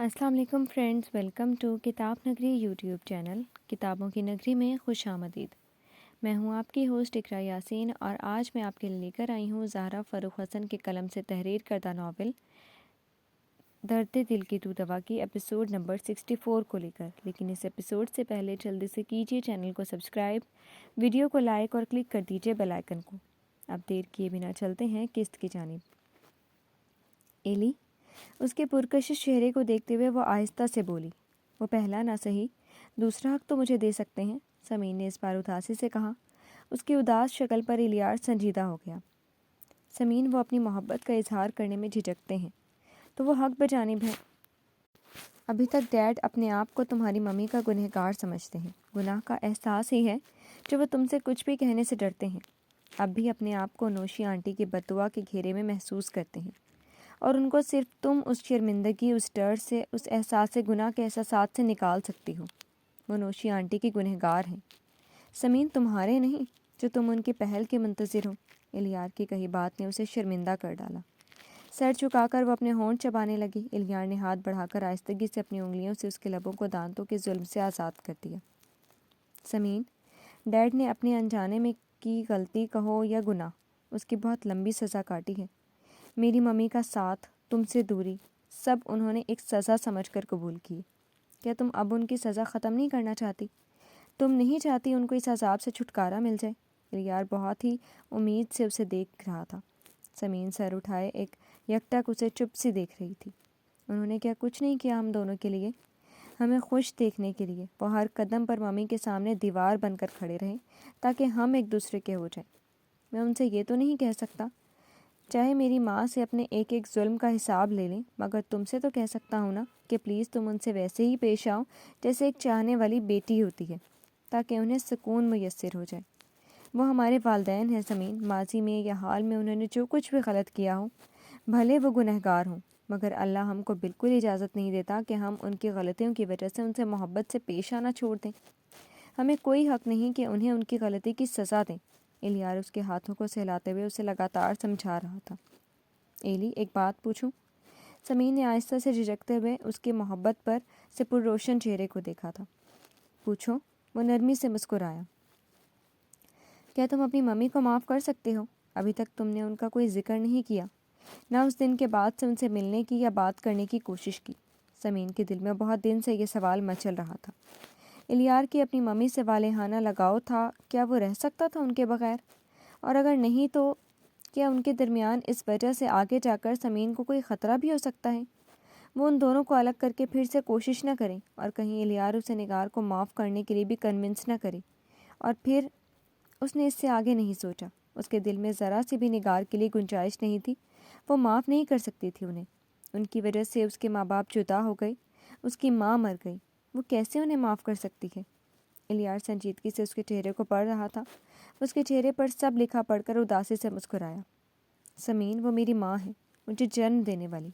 السلام علیکم friends, welcome to کتاب نگری یوٹیوب چینل کتابوں کی نگری میں خوش آمدید۔ میں ہوں آپ کی ہوسٹ اقرا یاسین، اور آج میں آپ کے لیے لے کر آئی ہوں زہرا فروخ حسن کے قلم سے تحریر کردہ ناول درد دل کی تو دوا کی ایپیسوڈ نمبر 64 کو لے کر۔ لیکن اس ایپیسوڈ سے پہلے جلدی سے کیجیے چینل کو سبسکرائب، ویڈیو کو لائک اور کلک کر دیجیے بیل آئکن کو۔ اب دیر کیے بنا چلتے ہیں قسط کی جانب۔ ایلی اس کے پرکشش چہرے کو دیکھتے ہوئے وہ آہستہ سے بولی، وہ پہلا نہ صحیح دوسرا حق تو مجھے دے سکتے ہیں، سمین نے اس بار اداسی سے کہا۔ اس کی اداس شکل پر الیاس سنجیدہ ہو گیا۔ سمین، وہ اپنی محبت کا اظہار کرنے میں جھجکتے ہیں تو وہ حق بجانب ہے۔ ابھی تک ڈیڈ اپنے آپ کو تمہاری ممی کا گنہگار سمجھتے ہیں، گناہ کا احساس ہی ہے جو وہ تم سے کچھ بھی کہنے سے ڈرتے ہیں۔ اب بھی اپنے آپ کو نوشی آنٹی کی بد دعا کے گھیرے میں محسوس کرتے ہیں، اور ان کو صرف تم اس شرمندگی، اس ڈر سے، اس احساس گناہ کے احساسات سے نکال سکتی ہو۔ وہ نوشی آنٹی کی گنہگار ہیں، سمین، تمہارے نہیں جو تم ان کی پہل کے منتظر ہو۔ الیار کی کہی بات نے اسے شرمندہ کر ڈالا۔ سر جھکا کر وہ اپنے ہونٹ چبانے لگی۔ الیار نے ہاتھ بڑھا کر آہستگی سے اپنی انگلیوں سے اس کے لبوں کو دانتوں کے ظلم سے آزاد کر دیا۔ سمین، ڈیڈ نے اپنے انجانے میں کی غلطی کہو یا گناہ، اس کی بہت لمبی سزا کاٹی ہے۔ میری ممی کا ساتھ، تم سے دوری، سب انہوں نے ایک سزا سمجھ کر قبول کی۔ کیا تم اب ان کی سزا ختم نہیں کرنا چاہتی؟ تم نہیں چاہتی ان کو اس عذاب سے چھٹکارا مل جائے؟ الیار بہت ہی امید سے اسے دیکھ رہا تھا۔ سمین سر اٹھائے ایک یکٹک اسے چپ سی دیکھ رہی تھی۔ انہوں نے کیا کچھ نہیں کیا ہم دونوں کے لیے؟ ہمیں خوش دیکھنے کے لیے وہ ہر قدم پر ممی کے سامنے دیوار بن کر کھڑے رہیں تاکہ ہم ایک دوسرے کے ہو جائیں۔ میں ان سے یہ تو نہیں کہہ سکتا چاہے میری ماں سے اپنے ایک ایک ظلم کا حساب لے لیں، مگر تم سے تو کہہ سکتا ہوں نا کہ پلیز تم ان سے ویسے ہی پیش آؤ جیسے ایک چاہنے والی بیٹی ہوتی ہے، تاکہ انہیں سکون میسر ہو جائے۔ وہ ہمارے والدین ہیں سمین، ماضی میں یا حال میں انہوں نے جو کچھ بھی غلط کیا ہو، بھلے وہ گنہگار ہوں، مگر اللہ ہم کو بالکل اجازت نہیں دیتا کہ ہم ان کی غلطیوں کی وجہ سے ان سے محبت سے پیش آنا چھوڑ دیں۔ ہمیں کوئی حق نہیں کہ انہیں ان کی غلطی کی سزا دیں۔ الیار اس کے ہاتھوں کو سہلاتے ہوئے اسے لگاتار سمجھا رہا تھا۔ ایلی، ایک بات پوچھوں؟ سمین نے آہستہ سے جھجکتے ہوئے اس کی محبت پر سے پرروشن چہرے کو دیکھا تھا۔ پوچھو؟ وہ نرمی سے مسکرایا۔ کیا تم اپنی ممی کو معاف کر سکتے ہو؟ ابھی تک تم نے ان کا کوئی ذکر نہیں کیا، نہ اس دن کے بعد سے ان سے ملنے کی یا بات کرنے کی کوشش کی۔ سمین کے دل میں بہت دن سے یہ سوال مچل رہا تھا۔ الیار کی اپنی ممی سے والہانہ لگاؤ تھا، کیا وہ رہ سکتا تھا ان کے بغیر؟ اور اگر نہیں تو کیا ان کے درمیان اس وجہ سے آگے جا کر سمین کو کوئی خطرہ بھی ہو سکتا ہے؟ وہ ان دونوں کو الگ کر کے پھر سے کوشش نہ کریں، اور کہیں الیار اسے نگار کو معاف کرنے کے لیے بھی کنونس نہ کرے۔ اور پھر اس نے اس سے آگے نہیں سوچا۔ اس کے دل میں ذرا سی بھی نگار کے لیے گنجائش نہیں تھی۔ وہ معاف نہیں کر سکتی تھی انہیں۔ ان کی وجہ سے اس کے ماں باپ جدا ہو گئے، اس کی ماں مر گئی، وہ کیسے انہیں معاف کر سکتی ہے؟ الیار سنجیدگی سے اس کے چہرے کو پڑھ رہا تھا۔ اس کے چہرے پر سب لکھا پڑھ کر اداسی سے مسکرایا۔ سمین، وہ میری ماں ہے، مجھے جنم دینے والی۔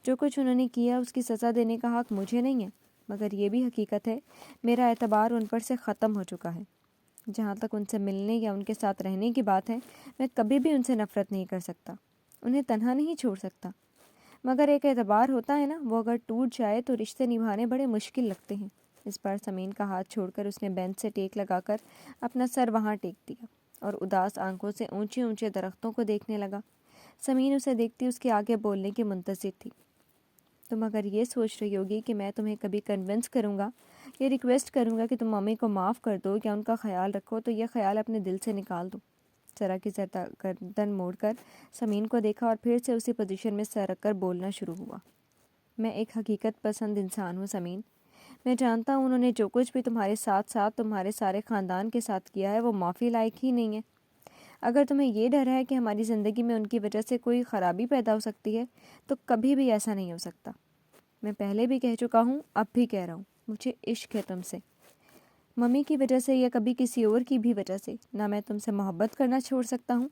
جو کچھ انہوں نے کیا اس کی سزا دینے کا حق مجھے نہیں ہے، مگر یہ بھی حقیقت ہے میرا اعتبار ان پر سے ختم ہو چکا ہے۔ جہاں تک ان سے ملنے یا ان کے ساتھ رہنے کی بات ہے، میں کبھی بھی ان سے نفرت نہیں کر سکتا، انہیں تنہا نہیں چھوڑ سکتا۔ مگر ایک اعتبار ہوتا ہے نا، وہ اگر ٹوٹ جائے تو رشتے نبھانے بڑے مشکل لگتے ہیں۔ اس بار سمین کا ہاتھ چھوڑ کر اس نے بینچ سے ٹیک لگا کر اپنا سر وہاں ٹیک دیا اور اداس آنکھوں سے اونچے اونچے درختوں کو دیکھنے لگا۔ سمین اسے دیکھتی اس کے آگے بولنے کی منتظر تھی۔ تم اگر یہ سوچ رہی ہوگی کہ میں تمہیں کبھی کنونس کروں گا، یہ ریکویسٹ کروں گا کہ تم ممی کو معاف کر دو یا ان کا خیال رکھو، تو یہ خیال اپنے دل سے نکال دو۔ ذرا کی ذرا گردن موڑ کر سمین کو دیکھا اور پھر سے اسی پوزیشن میں سر رکھ کر بولنا شروع ہوا۔ میں ایک حقیقت پسند انسان ہوں سمین۔ میں جانتا ہوں انہوں نے جو کچھ بھی تمہارے ساتھ ساتھ تمہارے سارے خاندان کے ساتھ کیا ہے وہ معافی لائق ہی نہیں ہے۔ اگر تمہیں یہ ڈر ہے کہ ہماری زندگی میں ان کی وجہ سے کوئی خرابی پیدا ہو سکتی ہے، تو کبھی بھی ایسا نہیں ہو سکتا۔ میں پہلے بھی کہہ چکا ہوں، اب بھی کہہ رہا ہوں، مجھے عشق ہے تم سے۔ ممی کی وجہ سے یا کبھی کسی اور کی بھی وجہ سے نہ میں تم سے محبت کرنا چھوڑ سکتا ہوں،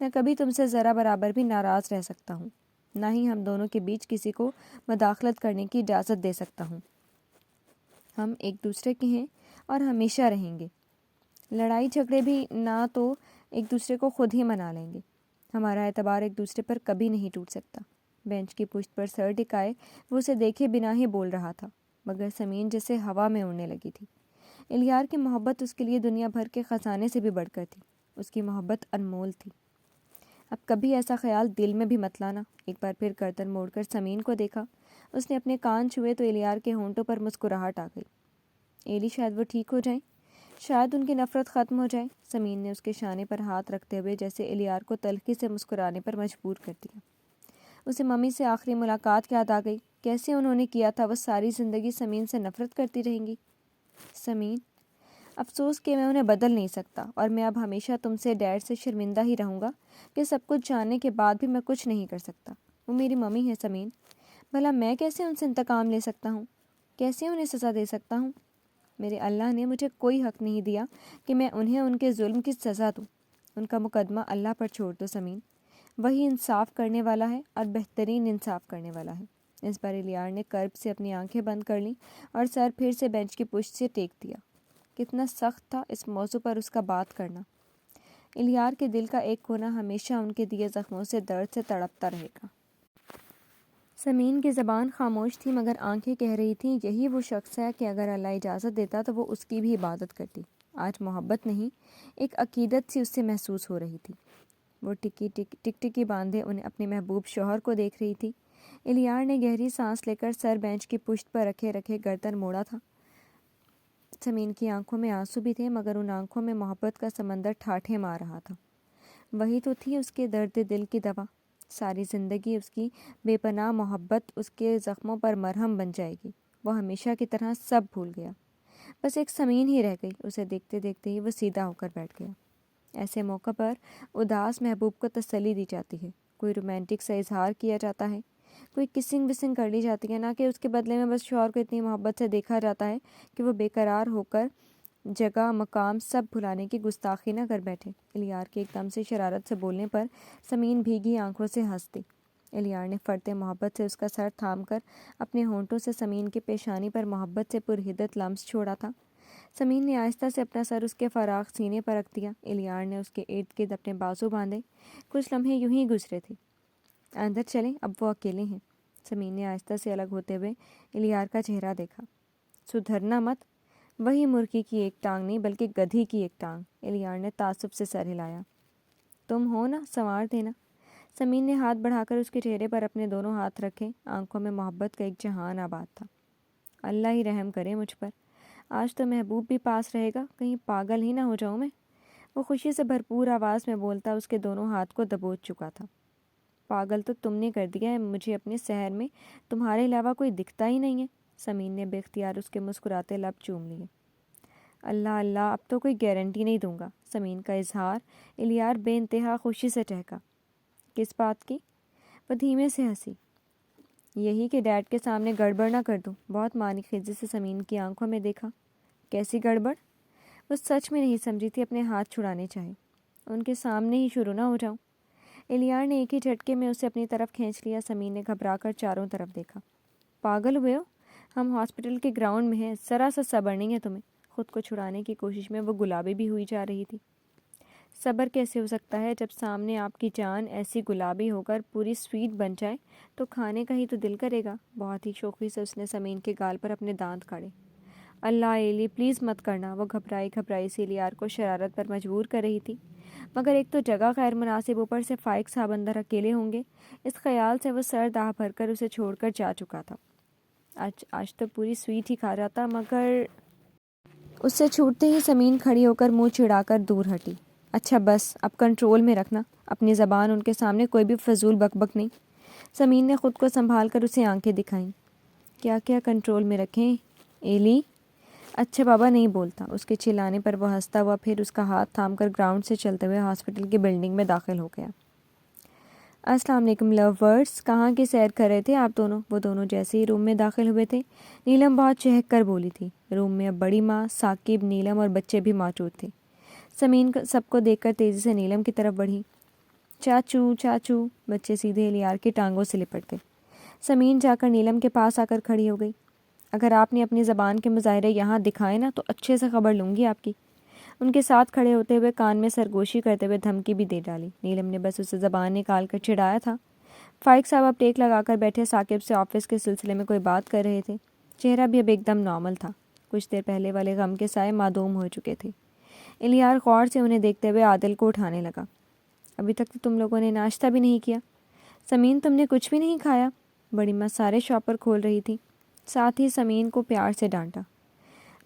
نہ کبھی تم سے ذرا برابر بھی ناراض رہ سکتا ہوں، نہ ہی ہم دونوں کے بیچ کسی کو مداخلت کرنے کی اجازت دے سکتا ہوں۔ ہم ایک دوسرے کے ہیں اور ہمیشہ رہیں گے۔ لڑائی جھگڑے بھی نہ تو ایک دوسرے کو خود ہی منا لیں گے۔ ہمارا اعتبار ایک دوسرے پر کبھی نہیں ٹوٹ سکتا۔ بینچ کی پشت پر سر ٹکائے وہ اسے دیکھے بنا ہی بول رہا تھا، مگر سمین جیسے ہوا میں اڑنے لگی تھی۔ الیار کی محبت اس کے لیے دنیا بھر کے خزانے سے بھی بڑھ کر تھی۔ اس کی محبت انمول تھی۔ اب کبھی ایسا خیال دل میں بھی مت لانا۔ ایک بار پھر گردن موڑ کر سمین کو دیکھا۔ اس نے اپنے کان چھوئے تو الیار کے ہونٹوں پر مسکراہٹ آ گئی۔ ایلی شاید وہ ٹھیک ہو جائیں، شاید ان کی نفرت ختم ہو جائے۔ سمین نے اس کے شانے پر ہاتھ رکھتے ہوئے جیسے الیار کو تلخی سے مسکرانے پر مجبور کر دیا۔ اسے ممی سے آخری ملاقات یاد آ گئی۔ کیسے انہوں نے کیا تھا وہ ساری زندگی سمین سے نفرت کرتی رہیں گی۔ سمین، افسوس کہ میں انہیں بدل نہیں سکتا، اور میں اب ہمیشہ تم سے ڈیڈ سے شرمندہ ہی رہوں گا کہ سب کچھ جاننے کے بعد بھی میں کچھ نہیں کر سکتا۔ وہ میری ممی ہے سمین، بھلا میں کیسے ان سے انتقام لے سکتا ہوں، کیسے انہیں سزا دے سکتا ہوں؟ میرے اللہ نے مجھے کوئی حق نہیں دیا کہ میں انہیں ان کے ظلم کی سزا دوں۔ ان کا مقدمہ اللہ پر چھوڑ دو سمین، وہی انصاف کرنے والا ہے اور بہترین انصاف کرنے والا ہے۔ اس بار الیار نے کرب سے اپنی آنکھیں بند کر لیں اور سر پھر سے بینچ کی پشت سے ٹیک دیا۔ کتنا سخت تھا اس موضوع پر اس کا بات کرنا۔ الیار کے دل کا ایک کونا ہمیشہ ان کے دیے زخموں سے درد سے تڑپتا رہے گا۔ سمین کی زبان خاموش تھی مگر آنکھیں کہہ رہی تھیں یہی وہ شخص ہے کہ اگر اللہ اجازت دیتا تو وہ اس کی بھی عبادت کرتی۔ آج محبت نہیں، ایک عقیدت سی اس سے محسوس ہو رہی تھی۔ وہ ٹکی باندھے انہیں اپنے محبوب شوہر کو دیکھ رہی تھی۔ الیار نے گہری سانس لے کر سر بینچ کی پشت پر رکھے گردن موڑا تھا۔ سمین کی آنکھوں میں آنسو بھی تھے مگر ان آنکھوں میں محبت کا سمندر ٹھاٹھے مار رہا تھا۔ وہی تو تھی اس کے درد دل کی دوا۔ ساری زندگی اس کی بے پناہ محبت اس کے زخموں پر مرہم بن جائے گی۔ وہ ہمیشہ کی طرح سب بھول گیا۔ بس ایک سمین ہی رہ گئی۔ اسے دیکھتے دیکھتے ہی وہ سیدھا ہو کر بیٹھ گیا۔ ایسے موقع پر اداس محبوب کو تسلی دی جاتی ہے، کوئی رومانٹک سا اظہار کیا جاتا ہے، کوئی کسنگ وسنگ کر لی جاتی ہے، نہ کہ اس کے بدلے میں بس شوہر کو اتنی محبت سے دیکھا جاتا ہے کہ وہ بے قرار ہو کر جگہ مقام سب بھلانے کی گستاخی نہ کر بیٹھے۔ الیار کے ایک دم سے شرارت سے بولنے پر سمین بھیگی آنکھوں سے ہنس دی۔ الیار نے فرتے محبت سے اس کا سر تھام کر اپنے ہونٹوں سے سمین کی پیشانی پر محبت سے پرحدت لمس چھوڑا تھا۔ سمین نے آہستہ سے اپنا سر اس کے فراخ سینے پر رکھ دیا۔ الیار نے اس کے ارد گرد اپنے بازو باندھے۔ کچھ لمحے یوں ہی گزرے تھے۔ اندر چلیں، اب وہ اکیلے ہیں۔ سمین نے آہستہ سے الگ ہوتے ہوئے الیار کا چہرہ دیکھا۔ سدھرنا مت، وہی مرغی کی ایک ٹانگ نہیں بلکہ گدھی کی ایک ٹانگ۔ الیار نے تعصب سے سر ہلایا۔ تم ہو نا، سنوار دینا۔ سمین نے ہاتھ بڑھا کر اس کے چہرے پر اپنے دونوں ہاتھ رکھے۔ آنکھوں میں محبت کا ایک جہان آباد تھا۔ اللہ ہی رحم کرے مجھ پر، آج تو محبوب بھی پاس رہے گا، کہیں پاگل ہی نہ ہو جاؤں میں۔ وہ خوشی سے بھرپور آواز میں بولتا اس کے دونوں ہاتھ کو دبوچ چکا تھا۔ پاگل تو تم نے کر دیا ہے مجھے، اپنے سحر میں تمہارے علاوہ کوئی دکھتا ہی نہیں ہے۔ سمین نے بے اختیار اس کے مسکراتے لب چوم لیے۔ اللہ اللہ، اب تو کوئی گارنٹی نہیں دوں گا۔ سمین کا اظہار۔ الیار بے انتہا خوشی سے ٹہکا۔ کس بات کی؟ وہ دھیمے سے ہنسی۔ یہی کہ ڈیڈ کے سامنے گڑبڑ نہ کر دوں۔ بہت معنی خیزی سے سمین کی آنکھوں میں دیکھا۔ کیسی گڑبڑ؟ وہ سچ میں نہیں سمجھی تھی، اپنے ہاتھ چھڑانے چاہے۔ ان کے سامنے ہی شروع نہ ہو جاؤں۔ الیار نے ایک ہی جھٹکے میں اسے اپنی طرف کھینچ لیا۔ سمین نے گھبرا کر چاروں طرف دیکھا۔ پاگل ہوئے ہو؟ ہم ہاسپٹل کے گراؤنڈ میں ہیں، ذرا سا صبر نہیں ہے تمہیں؟ خود کو چھڑانے کی کوشش میں وہ گلابی بھی ہوئی جا رہی تھی۔ صبر کیسے ہو سکتا ہے جب سامنے آپ کی جان ایسی گلابی ہو کر پوری سویٹ بن جائے تو کھانے کا ہی تو دل کرے گا۔ بہت ہی شوخی سے اس نے سمین کے گال پر اپنے دانت کاڑے۔ اللہ ایلی پلیز مت کرنا۔ وہ گھبرائی سی الیار کو شرارت پر مجبور کر رہی تھی، مگر ایک تو جگہ غیر مناسب، اوپر سے فائق صاحب اندر اکیلے ہوں گے، اس خیال سے وہ سر داہ بھر کر اسے چھوڑ کر جا چکا تھا۔ آج تو پوری سویٹ ہی کھا جاتا، مگر اس سے چھوٹتے ہی سمین کھڑی ہو کر منہ چڑھا کر دور ہٹی۔ اچھا بس، اب کنٹرول میں رکھنا اپنی زبان، ان کے سامنے کوئی بھی فضول بک بک نہیں۔ سمین نے خود کو سنبھال کر اسے آنکھیں دکھائیں۔ کیا کیا کنٹرول میں رکھیں ایلی؟ اچھا بابا نہیں بولتا۔ اس کے چلانے پر وہ ہنستا ہوا پھر اس کا ہاتھ تھام کر گراؤنڈ سے چلتے ہوئے ہاسپٹل کی بلڈنگ میں داخل ہو گیا۔ السلام علیکم لو برڈز، کہاں کی سیر کر رہے تھے آپ دونوں؟ وہ دونوں جیسے ہی روم میں داخل ہوئے تھے نیلم بہت چہک کر بولی تھی۔ روم میں اب بڑی ماں، ثاقب، نیلم اور بچے بھی موجود تھے۔ سمین سب کو دیکھ کر تیزی سے نیلم کی طرف بڑھی۔ چاچو چاچو، بچے سیدھے الیار کی ٹانگوں سے لپٹ گئے۔ سمین جا کر نیلم کے پاس آ کر کھڑی ہو گئی۔ اگر آپ نے اپنی زبان کے مظاہرے یہاں دکھائے نا تو اچھے سے خبر لوں گی آپ کی۔ ان کے ساتھ کھڑے ہوتے ہوئے کان میں سرگوشی کرتے ہوئے دھمکی بھی دے ڈالی۔ نیلم نے بس اسے زبان نکال کر چڑھایا تھا، فائق صاحب اب ٹیک لگا کر بیٹھے ثاقب سے آفس کے سلسلے میں کوئی بات کر رہے تھے۔ چہرہ بھی اب ایک دم نارمل تھا، کچھ دیر پہلے والے غم کے سائے معدوم ہو چکے تھے۔ الیار غور سے انہیں دیکھتے ہوئے عادل کو اٹھانے لگا۔ ابھی تک تو تم لوگوں نے ناشتہ بھی نہیں کیا۔ سمین تم نے کچھ بھی نہیں کھایا؟ بڑی ماں سارے شاپر کھول رہی تھی، ساتھ ہی سمین کو پیار سے ڈانٹا۔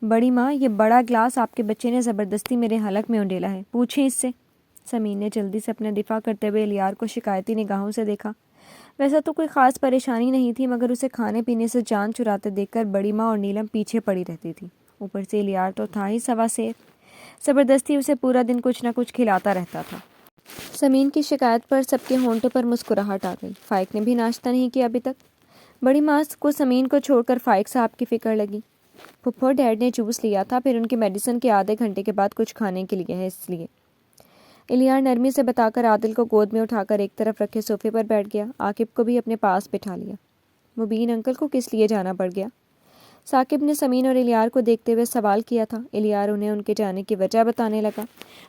بڑی ماں، یہ بڑا گلاس آپ کے بچے نے زبردستی میرے حلق میں انڈیلا ہے، پوچھیں اس سے۔ سمین نے جلدی سے اپنا دفاع کرتے ہوئے الیار کو شکایتی نگاہوں سے دیکھا۔ ویسا تو کوئی خاص پریشانی نہیں تھی، مگر اسے کھانے پینے سے جان چراتے دیکھ کر بڑی ماں اور نیلم پیچھے پڑی رہتی تھی۔ اوپر سے الیار تو تھا ہی سوا سیر، زبردستی اسے پورا دن کچھ نہ کچھ کھلاتا رہتا تھا۔ سمین کی شکایت پر سب کے ہونٹوں پر مسکراہٹ آ گئی۔ فائق نے بھی ناشتہ نہیں کیا ابھی تک۔ بڑی ماں کو سمین کو چھوڑ کر فائق صاحب کی فکر لگی۔ پھپھو ڈیڈ نے جوس لیا تھا، پھر ان کی میڈیسن کے آدھے گھنٹے کے بعد کچھ کھانے کے لیے ہے، اس لیے۔ الیار نرمی سے بتا کر عادل کو گود میں اٹھا کر ایک طرف رکھے صوفے پر بیٹھ گیا۔ عاقب کو بھی اپنے پاس بٹھا لیا۔ مبین انکل کو کس لیے جانا پڑ گیا؟ ثاقب نے سمین اور الیار کو دیکھتے ہوئے سوال کیا تھا۔ الیار انہیں ان کے جانے کی وجہ بتانے لگا۔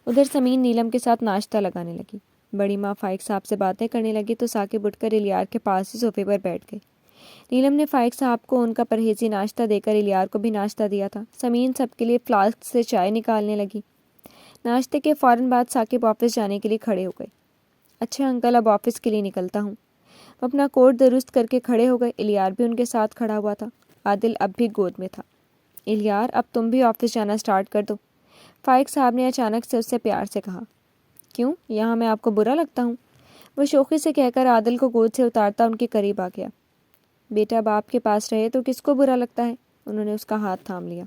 ادھر سمین نیلم کے ساتھ ناشتہ لگانے لگی۔ بڑی ماں فائق صاحب سے باتیں کرنے لگی تو ثاقب اٹھ کر الیار کے پاس ہی صوفے پر بیٹھ گئے۔ نیلم نے فائق صاحب کو ان کا پرہیزی ناشتہ دے کر الیار کو بھی ناشتہ دیا تھا۔ سمین سب کے لیے فلاسک سے چائے نکالنے لگی۔ ناشتے کے فوراً بعد ثاقب آفس جانے کے لیے کھڑے ہو گئے۔ اچھا انکل، اب آفس کے لیے نکلتا ہوں۔ وہ اپنا کوٹ درست کر کے کھڑے ہو گئے۔ الیار بھی ان کے ساتھ کھڑا ہوا تھا۔ عادل اب بھی گود میں تھا۔ الیار، اب تم بھی آفس جانا سٹارٹ کر دو، فائق صاحب نے اچانک سے اس سے پیار سے کہا۔ کیوں، یہاں میں آپ کو برا لگتا ہوں؟ وہ شوخی سے کہہ کر عادل کو گود سے اتارتا ان کے قریب آ گیا۔ بیٹا باپ کے پاس رہے تو کس کو برا لگتا ہے؟ انہوں نے اس کا ہاتھ تھام لیا۔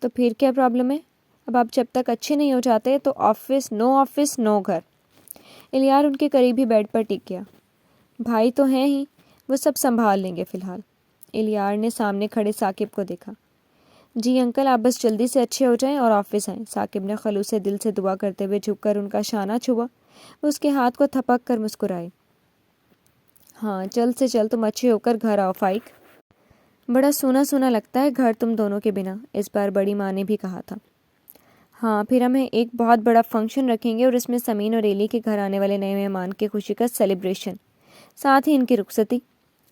تو پھر کیا پرابلم ہے؟ اب آپ جب تک اچھے نہیں ہو جاتے تو آفس نو گھر۔ الیار ان کے قریب ہی بیڈ پر ٹک گیا۔ بھائی تو ہیں ہی، وہ سب سنبھال لیں گے فی الحال۔ الیار نے سامنے کھڑے ثاقب کو دیکھا۔ جی انکل، آپ بس جلدی سے اچھے ہو جائیں اور آفس آئیں۔ ثاقب نے خلوص سے دل سے دعا کرتے ہوئے جھک کر ان کا شانہ چھوا۔ وہ اس کے ہاتھ کو تھپک کر مسکرائے۔ ہاں، جلد سے جلد تم اچھے ہو کر گھر آؤ فائق۔ بڑا سونا سونا لگتا ہے گھر تم دونوں کے بنا، اس بار بڑی ماں نے بھی کہا تھا۔ ہاں، پھر ہم ایک بہت بڑا فنکشن رکھیں گے اور اس میں سمین اور ایلی کے گھر آنے والے نئے مہمان کی خوشی کا سیلیبریشن، ساتھ ہی ان کی رخصتی۔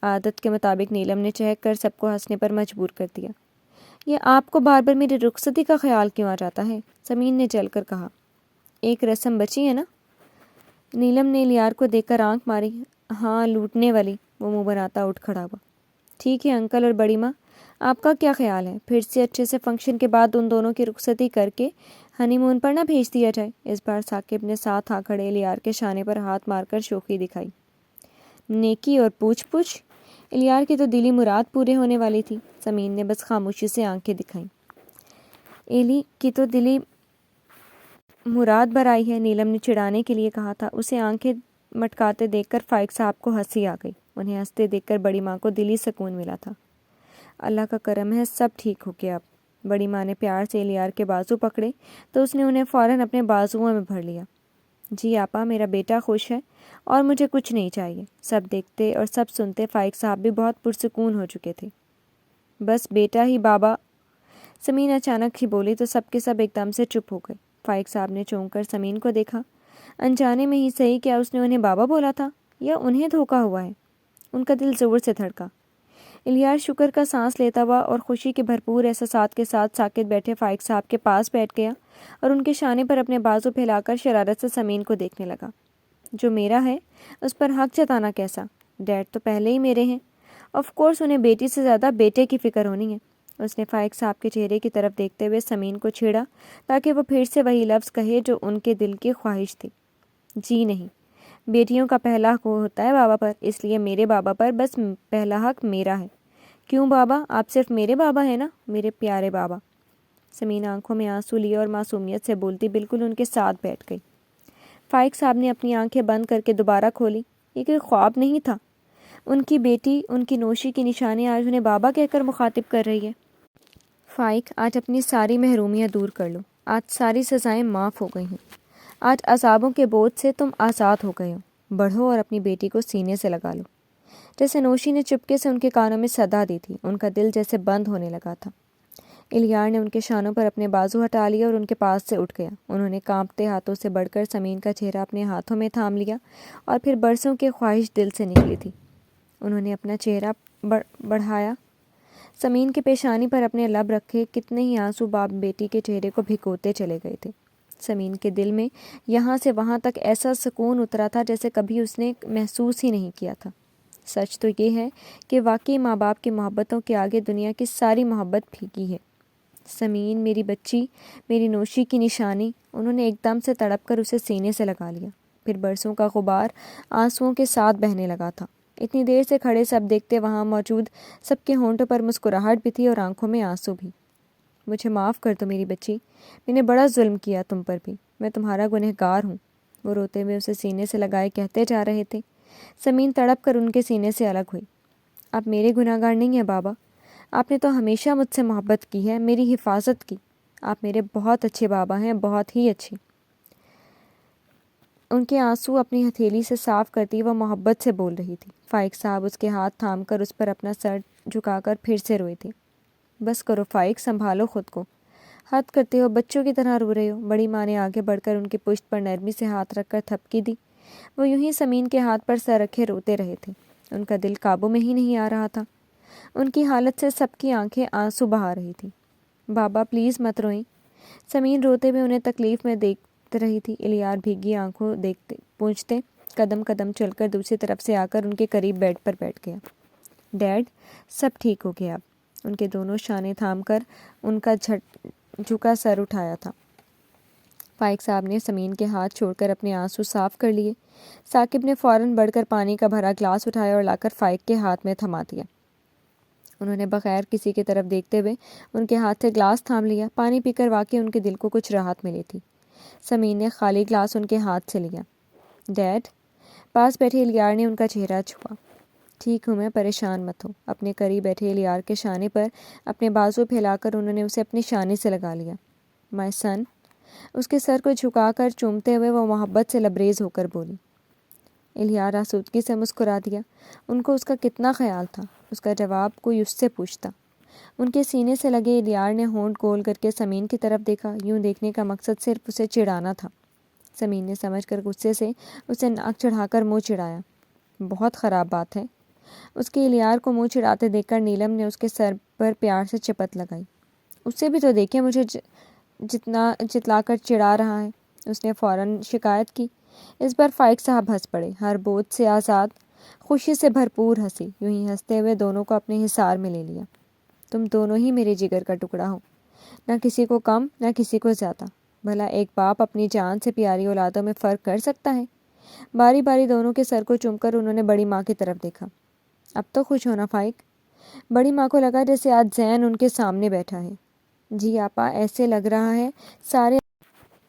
عادت کے مطابق نیلم نے چہک کر سب کو ہنسنے پر مجبور کر دیا۔ یہ آپ کو بار بار میری رخصتی کا خیال کیوں آ جاتا ہے؟ سمین نے جل کر کہا۔ ایک رسم بچی ہے نا؟ نیلم نے الیار کو دیکھ کر آنکھ ماری۔ ہاں، لوٹنے والی۔ وہ منہ بناتا اٹھ کھڑا ہوا۔ ٹھیک ہے انکل اور بڑی ماں، آپ کا کیا خیال ہے؟ پھر سے اچھے سے فنکشن کے بعد ان دونوں کی رخصتی کر کے ہنی مون پر نہ بھیج دیا جائے؟ اس بار ثاقب نے ساتھ آ کھڑے الیار کے شانے پر ہاتھ مار کر شوخی دکھائی۔ نیکی اور پوچھ پوچھ؟ الیار کی تو دلی مراد پورے ہونے والی تھی۔ سمین نے بس خاموشی سے آنکھیں دکھائیں۔ ایلی کی تو دلی مراد برائی ہے، نیلم نے چڑھانے کے لیے کہا تھا۔ اسے آنکھیں مٹکاتے دیکھ کر فائق صاحب کو ہنسی آ گئی۔ انہیں ہنستے دیکھ کر بڑی ماں کو دلی سکون ملا تھا۔ اللہ کا کرم ہے، سب ٹھیک ہو گیا اب۔ بڑی ماں نے پیار سے الیار کے بازو پکڑے تو اس نے انہیں فوراً اپنے بازوؤں میں بھر لیا۔ جی آپا، میرا بیٹا خوش ہے اور مجھے کچھ نہیں چاہیے۔ سب دیکھتے اور سب سنتے فائق صاحب بھی بہت پرسکون ہو چکے تھے۔ بس بیٹا ہی بابا، سمین اچانک ہی بولی تو سب کے سب ایک دم سے چپ ہو گئے۔ فائق صاحب نے چونک کر سمین کو دیکھا۔ انجانے میں ہی صحیح، کیا اس نے انہیں بابا بولا تھا یا انہیں دھوکا ہوا ہے؟ ان کا دل زور سے دھڑکا۔ الیار شکر کا سانس لیتا ہوا اور خوشی کے بھرپور احساسات کے ساتھ ساکت بیٹھے فائق صاحب کے پاس بیٹھ گیا اور ان کے شانے پر اپنے بازو پھیلا کر شرارت سے سمین کو دیکھنے لگا۔ جو میرا ہے اس پر حق جتانا کیسا؟ ڈیڈ تو پہلے ہی میرے ہیں۔ آف کورس انہیں بیٹی سے زیادہ بیٹے کی فکر ہونی ہے۔ اس نے فائق صاحب کے چہرے کی طرف دیکھتے ہوئے سمین کو چھیڑا تاکہ وہ پھر سے وہی لفظ کہے جو ان کے دل کی خواہش تھی۔ جی نہیں، بیٹیوں کا پہلا حق ہوتا ہے بابا پر، اس لیے میرے بابا پر بس پہلا حق میرا ہے۔ کیوں بابا، آپ صرف میرے بابا ہیں نا، میرے پیارے بابا۔ سمین آنکھوں میں آنسو لیے اور معصومیت سے بولتی بالکل ان کے ساتھ بیٹھ گئی۔ فائق صاحب نے اپنی آنکھیں بند کر کے دوبارہ کھولی۔ یہ کوئی خواب نہیں تھا، ان کی بیٹی، ان کی نوشی کی نشانی آج انہیں بابا کہہ کر مخاطب کر رہی ہے۔ فائق، آج اپنی ساری محرومیاں دور کر لو۔ آج ساری سزائیں معاف ہو گئی ہیں۔ آج عذابوں کے بوجھ سے تم آزاد ہو گئے ہو۔ بڑھو اور اپنی بیٹی کو سینے سے لگا لو۔ جیسے نوشی نے چپکے سے ان کے کانوں میں صدا دی تھی، ان کا دل جیسے بند ہونے لگا تھا۔ الیار نے ان کے شانوں پر اپنے بازو ہٹا لیا اور ان کے پاس سے اٹھ گیا۔ انہوں نے کانپتے ہاتھوں سے بڑھ کر سمین کا چہرہ اپنے ہاتھوں میں تھام لیا اور پھر برسوں کی خواہش دل سے نکلی تھی۔ انہوں نے اپنا چہرہ بڑھایا، سمین کے پیشانی پر اپنے لب رکھے۔ کتنے ہی آنسو باپ بیٹی کے چہرے کو بھگوتے چلے گئے تھے۔ سمین کے دل میں یہاں سے وہاں تک ایسا سکون اترا تھا جیسے کبھی اس نے محسوس ہی نہیں کیا تھا۔ سچ تو یہ ہے کہ واقعی ماں باپ کی محبتوں کے آگے دنیا کی ساری محبت پھیکی ہے۔ سمین، میری بچی، میری نوشی کی نشانی۔ انہوں نے ایک دم سے تڑپ کر اسے سینے سے لگا لیا۔ پھر برسوں کا غبار آنسوؤں کے ساتھ بہنے لگا تھا۔ اتنی دیر سے کھڑے سب دیکھتے وہاں موجود سب کے ہونٹوں پر مسکراہٹ بھی تھی اور آنکھوں میں آنسو بھی۔ مجھے معاف کر دو میری بچی، میں نے بڑا ظلم کیا تم پر بھی، میں تمہارا گنہگار ہوں، وہ روتے ہوئے اسے سینے سے لگائے کہتے جا رہے تھے۔ سمین تڑپ کر ان کے سینے سے الگ ہوئی۔ آپ میرے گنہگار نہیں ہیں بابا، آپ نے تو ہمیشہ مجھ سے محبت کی ہے، میری حفاظت کی، آپ میرے بہت اچھے بابا ہیں، بہت ہی اچھے۔ ان کے آنسو اپنی ہتھیلی سے صاف کرتی وہ محبت سے بول رہی تھی۔ فائق صاحب اس کے ہاتھ تھام کر اس پر اپنا سر جھکا کر پھر سے روئے تھے۔ بس کرو فائق، سنبھالو خود کو، حد کرتے ہو، بچوں کی طرح رو رہے ہو۔ بڑی ماں نے آگے بڑھ کر ان کی پشت پر نرمی سے ہاتھ رکھ کر تھپکی دی۔ وہ یوں ہی سمین کے ہاتھ پر سر رکھے روتے رہے تھے۔ ان کا دل قابو میں ہی نہیں آ رہا تھا۔ ان کی حالت سے سب کی آنکھیں آنسو بہا رہی تھیں۔ بابا پلیز مت روئیں، سمین روتے ہوئے انہیں تکلیف میں دیکھ رہی تھی۔ الیار بھیگی آنکھوں دیکھتے پوچھتے قدم قدم چل کر دوسری طرف سے آ کر ان کے قریب بیڈ پر بیٹھ گیا۔ ڈیڈ، سب ٹھیک ہو گیا اب۔ ان کے دونوں شانے تھام کر ان کا جھکا سر اٹھایا تھا۔ فائق صاحب نے سمین کے ہاتھ چھوڑ کر اپنے آنسو صاف کر لیے۔ ثاقب نے فوراً بڑھ کر پانی کا بھرا گلاس اٹھایا اور لا کر فائق کے ہاتھ میں تھما دیا۔ انہوں نے بغیر کسی کی طرف دیکھتے ہوئے ان کے ہاتھ سے گلاس تھام لیا۔ پانی پی کر واقعی ان کے دل کو کچھ راحت ملی تھی۔ سمین نے خالی گلاس ان کے ہاتھ سے لیا۔ ڈیڈ، پاس بیٹھے الیار نے ان کا چہرہ چھوا۔ ٹھیک ہوں میں، پریشان مت ہو۔ اپنے قریب بیٹھے الیار کے شانے پر اپنے بازو پھیلا کر انہوں نے اسے اپنے شانے سے لگا لیا۔ مائی سن، اس کے سر کو جھکا کر چومتے ہوئے وہ محبت سے لبریز ہو کر بولی۔ الیار آسودگی سے مسکرا دیا۔ ان کو اس کا کتنا خیال تھا، اس کا جواب کوئی اس سے پوچھتا۔ ان کے سینے سے لگے الیار نے ہونٹ گول کر کے سمین کی طرف دیکھا۔ یوں دیکھنے کا مقصد صرف اسے چڑھانا تھا۔ سمین نے سمجھ کر غصے سے اسے ناک چڑھا کر منہ چڑھایا۔ بہت خراب بات ہے۔ اس کے الیار کو منہ چڑھاتے دیکھ کر نیلم نے اس کے سر پر پیار سے چپت لگائی۔ اسے بھی تو دیکھیں مجھے جتنا جتلا کر چڑھا رہا ہے، اس نے فوراً شکایت کی۔ اس بار فائق صاحب ہنس پڑے، ہر بوجھ سے آزاد، خوشی سے بھرپور ہنسی۔ یوں ہی ہنستے ہوئے دونوں کو اپنے حصار میں لے لیا۔ تم دونوں ہی میرے جگر کا ٹکڑا ہو، نہ کسی کو کم نہ کسی کو زیادہ۔ بھلا ایک باپ اپنی جان سے پیاری اولادوں میں فرق کر سکتا ہے؟ باری باری دونوں کے سر کو چوم کر انہوں نے بڑی ماں کی طرف دیکھا۔ اب تو خوش ہونا فائق۔ بڑی ماں کو لگا جیسے آج زین ان کے سامنے بیٹھا ہے۔ جی آپا، ایسے لگ رہا ہے سارے۔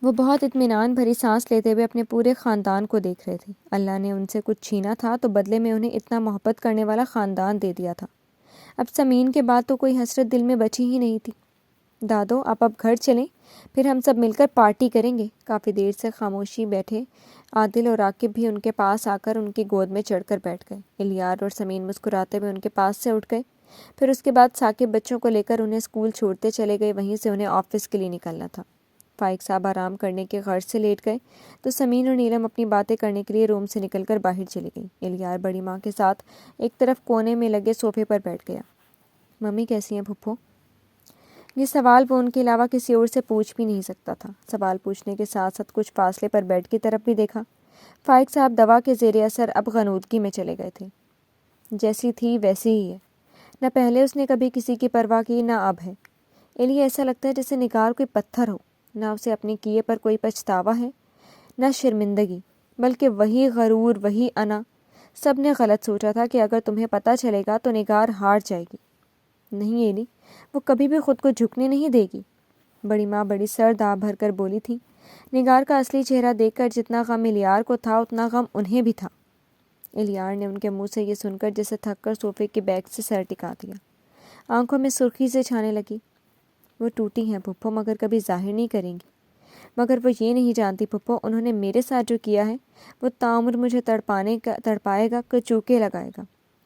وہ بہت اطمینان بھری سانس لیتے ہوئے اپنے پورے خاندان کو دیکھ رہے تھے۔ اللہ نے ان سے کچھ چھینا تھا تو بدلے میں انہیں اتنا محبت کرنے والا خاندان دے دیا تھا۔ اب سمین کے بعد تو کوئی حسرت دل میں بچی ہی نہیں تھی۔ دادو، آپ اب گھر چلیں، پھر ہم سب مل کر پارٹی کریں گے۔ کافی دیر سے خاموشی بیٹھے عادل اور راقب بھی ان کے پاس آ کر ان کی گود میں چڑھ کر بیٹھ گئے۔ الیار اور سمین مسکراتے ہوئے ان کے پاس سے اٹھ گئے۔ پھر اس کے بعد ثاقب بچوں کو لے کر انہیں اسکول چھوڑتے چلے گئے، وہیں سے انہیں آفس کے لیے نکلنا تھا۔ فائق صاحب آرام کرنے کے غرض سے لیٹ گئے تو سمین اور نیلم اپنی باتیں کرنے کے لیے روم سے نکل کر باہر چلی گئی۔ الیار بڑی ماں کے ساتھ ایک طرف کونے میں لگے صوفے پر بیٹھ گیا۔ ممی کیسی ہیں پھپھو؟ یہ سوال وہ ان کے علاوہ کسی اور سے پوچھ بھی نہیں سکتا تھا۔ سوال پوچھنے کے ساتھ ساتھ کچھ فاصلے پر بیڈ کی طرف بھی دیکھا۔ فائق صاحب دوا کے زیر اثر اب غنودگی میں چلے گئے تھے۔ جیسی تھی ویسی ہی ہے، نہ پہلے اس نے کبھی کسی کی پرواہ کی نہ اب ہے۔ الی ایسا لگتا ہے جیسے نگار کوئی پتھر ہو، نہ اسے اپنے کیے پر کوئی پچھتاوا ہے نہ شرمندگی، بلکہ وہی غرور، وہی انا۔ سب نے غلط سوچا تھا کہ اگر تمہیں پتہ چلے گا تو نگار ہار جائے گی۔ نہیں ایلی، وہ کبھی بھی خود کو جھکنے نہیں دے گی، بڑی ماں بڑی سرد آہ بھر کر بولی تھی۔ نگار کا اصلی چہرہ دیکھ کر جتنا غم الیار کو تھا اتنا غم انہیں بھی تھا۔ الیار نے ان کے منہ سے یہ سن کر جیسے تھک کر صوفے کے بیک سے سر ٹکا دیا۔ آنکھوں میں سرخی سے چھانے لگی۔ وہ ٹوٹی ہیں پھپھو، مگر کبھی ظاہر نہیں کریں گی۔ مگر وہ یہ نہیں جانتی پھپھو، انہوں نے میرے ساتھ جو کیا ہے وہ تاعمر مجھے تڑپائے گا، کچوکے لگائے گا۔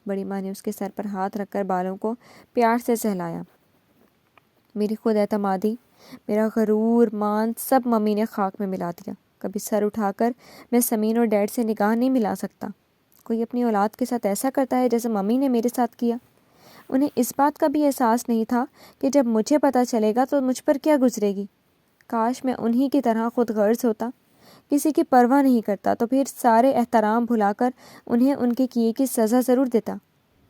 بڑی ماں نے اس کے سر پر ہاتھ رکھ کر بالوں کو پیار سے سہلایا۔ میری خود اعتمادی، میرا غرور، مان سب ممی نے خاک میں ملا دیا۔ کبھی سر اٹھا کر میں سمین اور ڈیڈ سے نگاہ نہیں ملا سکتا۔ کوئی اپنی اولاد کے ساتھ ایسا کرتا ہے جیسے ممی نے میرے ساتھ کیا۔ انہیں اس بات کا بھی احساس نہیں تھا کہ جب مجھے پتہ چلے گا تو مجھ پر کیا گزرے گی۔ کاش میں انہی کی طرح خود غرض ہوتا، کسی کی پرواہ نہیں کرتا، تو پھر سارے احترام بھلا کر انہیں ان کے کیے کی سزا ضرور دیتا۔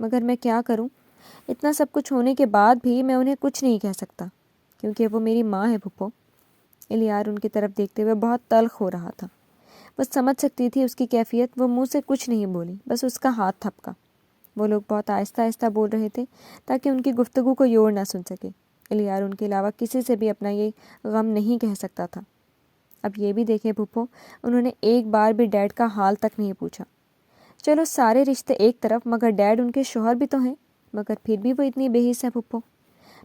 مگر میں کیا کروں؟ اتنا سب کچھ ہونے کے بعد بھی میں انہیں کچھ نہیں کہہ سکتا، کیونکہ وہ میری ماں ہے پھپھو۔ الیار ان کی طرف دیکھتے ہوئے بہت تلخ ہو رہا تھا۔ وہ سمجھ سکتی تھی اس کی کیفیت، وہ منہ سے کچھ نہیں بولی، بس اس کا ہاتھ تھپکا۔ وہ لوگ بہت آہستہ آہستہ بول رہے تھے تاکہ ان کی گفتگو کو یور نہ سن سکے۔ الیار ان کے علاوہ کسی سے بھی اپنا یہ غم نہیں کہہ سکتا تھا۔ اب یہ بھی دیکھیں پھپھو، انہوں نے ایک بار بھی ڈیڈ کا حال تک نہیں پوچھا۔ چلو سارے رشتے ایک طرف، مگر ڈیڈ ان کے شوہر بھی تو ہیں، مگر پھر بھی وہ اتنی بے حس ہے پھپھو۔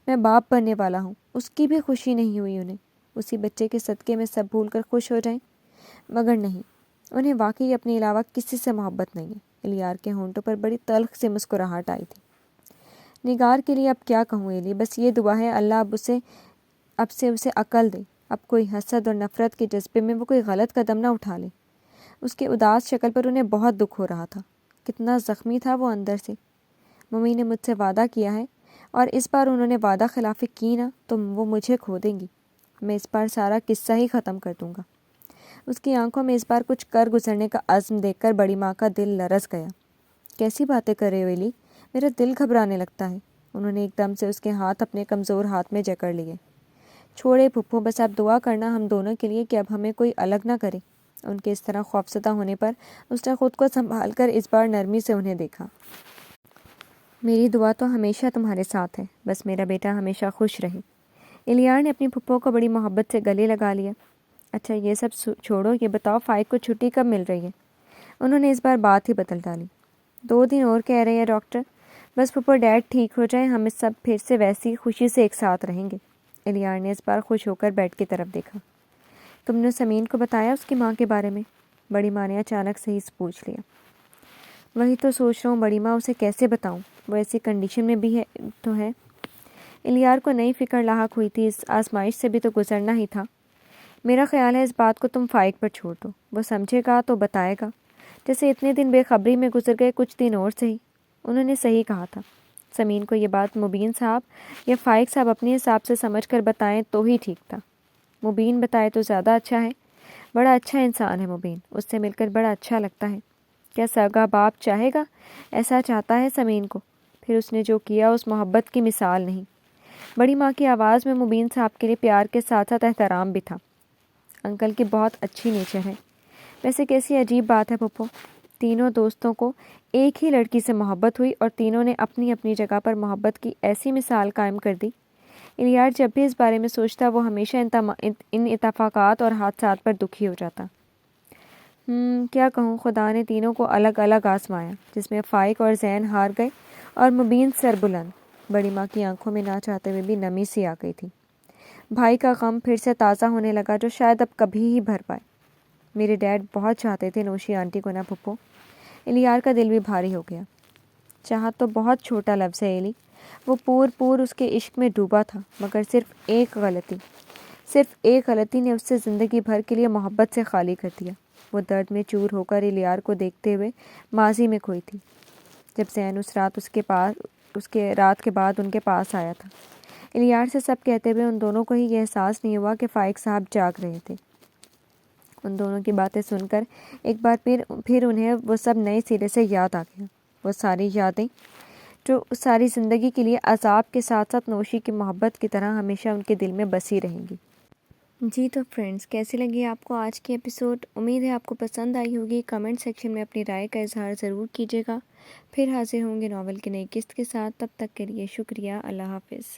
میں باپ بننے والا ہوں، اس کی بھی خوشی نہیں ہوئی انہیں، اسی بچے کے صدقے میں سب بھول کر خوش ہو جائیں، مگر نہیں، انہیں واقعی اپنے علاوہ کسی سے محبت نہیں ہے۔ الیار کے ہونٹوں پر بڑی تلخ سی مسکراہٹ آئی تھی۔ نگار کے لیے اب کیا کہوں ایلی، بس یہ دعا ہے اللہ اب سے اسے عقل دے، اب کوئی حسد اور نفرت کے جذبے میں وہ کوئی غلط قدم نہ اٹھا لے۔ اس کے اداس شکل پر انہیں بہت دکھ ہو رہا تھا، کتنا زخمی تھا وہ اندر سے۔ ممی نے مجھ سے وعدہ کیا ہے، اور اس بار انہوں نے وعدہ خلافی کی نا تو وہ مجھے کھو دیں گی۔ میں اس بار سارا قصہ ہی ختم کر دوں گا۔ اس کی آنکھوں میں اس بار کچھ کر گزرنے کا عزم دیکھ کر بڑی ماں کا دل لرز گیا۔ کیسی باتیں کر رہے ہو ایلی، میرا دل گھبرانے لگتا ہے۔ انہوں نے ایک دم سے اس کے ہاتھ اپنے کمزور ہاتھ میں جکڑ لیے۔ چھوڑے پھپھو، بس آپ دعا کرنا ہم دونوں کے لیے کہ اب ہمیں کوئی الگ نہ کرے۔ ان کے اس طرح خوفزدہ ہونے پر اس نے خود کو سنبھال کر اس بار نرمی سے انہیں دیکھا۔ میری دعا تو ہمیشہ تمہارے ساتھ ہے، بس میرا بیٹا ہمیشہ خوش رہے۔ الیار نے اپنی پھپھو کو بڑی محبت سے گلے لگا لیا۔ اچھا یہ سب چھوڑو، یہ بتاؤ فائق کو چھٹی کب مل رہی ہے؟ انہوں نے اس بار بات ہی بدل ڈالی۔ 2 دن اور کہہ رہے ہیں ڈاکٹر، بس پھپھو ڈیڈ ٹھیک ہو جائیں، ہم سب پھر سے ویسی خوشی سے ایک ساتھ رہیں گے۔ الیار نے اس بار خوش ہو کر بیڈ کی طرف دیکھا۔ تم نے سمین کو بتایا اس کی ماں کے بارے میں؟ بڑی ماں نے اچانک سے ہی پوچھ لیا۔ وہی تو سوچ رہا ہوں بڑی ماں، اسے کیسے بتاؤں، وہ ایسی کنڈیشن میں بھی ہے تو ہے۔ الیار کو نئی فکر لاحق ہوئی تھی، اس آزمائش سے بھی تو گزرنا ہی تھا۔ میرا خیال ہے اس بات کو تم فائق پر چھوڑ دو، وہ سمجھے گا تو بتائے گا، جیسے اتنے دن بے خبری میں گزر گئے، کچھ دن اور صحیح۔ انہوں نے صحیح کہا تھا۔ سمین کو یہ بات مبین صاحب یا فائق صاحب اپنے حساب سے سمجھ کر بتائیں تو ہی ٹھیک تھا۔ مبین بتائے تو زیادہ اچھا ہے، بڑا اچھا انسان ہے مبین، اس سے مل کر بڑا اچھا لگتا ہے۔ کیا سگا باپ چاہے گا؟ ایسا چاہتا ہے سمین کو، پھر اس نے جو کیا اس محبت کی مثال نہیں۔ بڑی ماں کی آواز میں مبین صاحب کے لیے پیار کے ساتھ ساتھ احترام بھی تھا۔ انکل کی بہت اچھی نیچر ہے۔ ویسے کیسی عجیب بات ہے پھپھو، تینوں دوستوں کو ایک ہی لڑکی سے محبت ہوئی اور تینوں نے اپنی اپنی جگہ پر محبت کی ایسی مثال قائم کر دی۔ الیار جب بھی اس بارے میں سوچتا وہ ہمیشہ ان اتفاقات اور حادثات پر دکھی ہو جاتا۔ کیا کہوں، خدا نے تینوں کو الگ الگ آزمایا، جس میں فائق اور زین ہار گئے اور مبین سر بلند۔ بڑی ماں کی آنکھوں میں نہ چاہتے ہوئے بھی نمی سی آ گئی تھی۔ بھائی کا غم پھر سے تازہ ہونے لگا، جو شاید اب کبھی ہی بھر پائے۔ میرے ڈیڈ بہت چاہتے تھے نوشی آنٹی کو، نہ پھپھو؟ الیار کا دل بھی بھاری ہو گیا۔ چاہت تو بہت چھوٹا لفظ ہے ایلی، وہ پور اس کے عشق میں ڈوبا تھا، مگر صرف ایک غلطی نے اس سے زندگی بھر کے لیے محبت سے خالی کر دیا۔ وہ درد میں چور ہو کر الیار کو دیکھتے ہوئے ماضی میں کھوئی تھی، جب زین اس رات کے بعد ان کے پاس آیا تھا۔ الیار سے سب کہتے ہوئے ان دونوں کو ہی یہ احساس نہیں ہوا کہ فائق صاحب جاگ رہے تھے۔ ان دونوں کی باتیں سن کر ایک بار پھر انہیں وہ سب نئے سرے سے یاد آ گیا، وہ ساری یادیں جو ساری زندگی کے لیے عذاب کے ساتھ ساتھ نوشی کی محبت کی طرح ہمیشہ ان کے دل میں بسی رہیں گی۔ جی تو فرینڈز، کیسی لگی آپ کو آج کی ایپیسوڈ؟ امید ہے آپ کو پسند آئی ہوگی۔ کمنٹ سیکشن میں اپنی رائے کا اظہار ضرور کیجیے گا۔ پھر حاضر ہوں گے ناول کی نئی قسط کے ساتھ، تب تک کے لیے شکریہ، اللہ حافظ۔